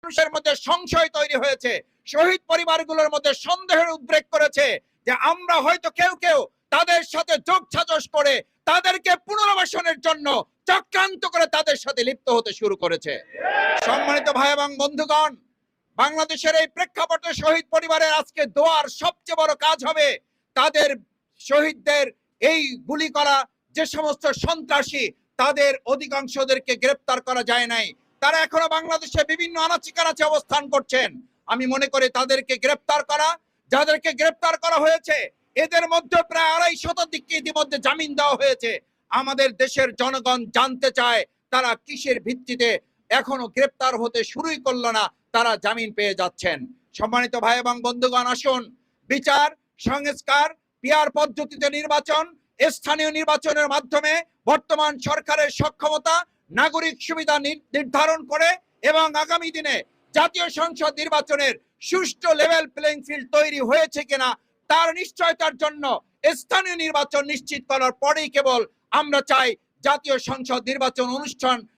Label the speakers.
Speaker 1: মানুষের মধ্যে সংশয় তৈরি হয়েছে, শহীদ পরিবারগুলোর মধ্যে সন্দেহের উদ্রেক করেছে যে আমরা হয়তো কেউ কেউ তাদের সাথে যোগসাজশ করে তাদেরকে পুনর্বাসনের জন্য চক্রান্ত করে তাদের সাথে লিপ্ত হতে শুরু করেছে। সম্মানিত ভাই এবং বন্ধুগণ, বাংলাদেশের এই প্রেক্ষাপটে শহীদ পরিবারের আজকে দোয়ার সবচেয়ে বড় কাজ হবে তাদের শহীদদের এই গুলি করা যে সমস্ত সন্ত্রাসী, তাদের অধিকাংশদেরকে গ্রেফতার করা যায় নাই, তারা এখনো বাংলাদেশে বিভিন্ন আনাচে কানাচে অবস্থান করছেন। আমি মনে করি তাদেরকে গ্রেফতার করা, যাদেরকে গ্রেফতার করা হয়েছে এদের মধ্যে প্রায় 250 ইতিমধ্যে জামিন দেওয়া হয়েছে। আমাদের দেশের জনগণ জানতে চায় তারা কিসের ভিত্তিতে এখনো গ্রেফতার হতে শুরুই করলো না, তারা জামিন পেয়ে যাচ্ছেন। সম্মানিত ভাই এবং বন্ধুগণ, আসুন বিচার, সংস্কার, পিয়ার পদ্ধতিতে নির্বাচন, স্থানীয় নির্বাচনের মাধ্যমে বর্তমান সরকারের সক্ষমতা, নাগরিক সুবিধা নির্ধারণ করে এবং আগামী দিনে জাতীয় সংসদ নির্বাচনের সুষ্ঠু লেভেল প্লেইং ফিল্ড তৈরি হয়েছে কিনা তার নিশ্চয়তার জন্য স্থানীয় নির্বাচন নিশ্চিত করার পরেই কেবল আমরা চাই জাতীয় সংসদ নির্বাচন অনুষ্ঠান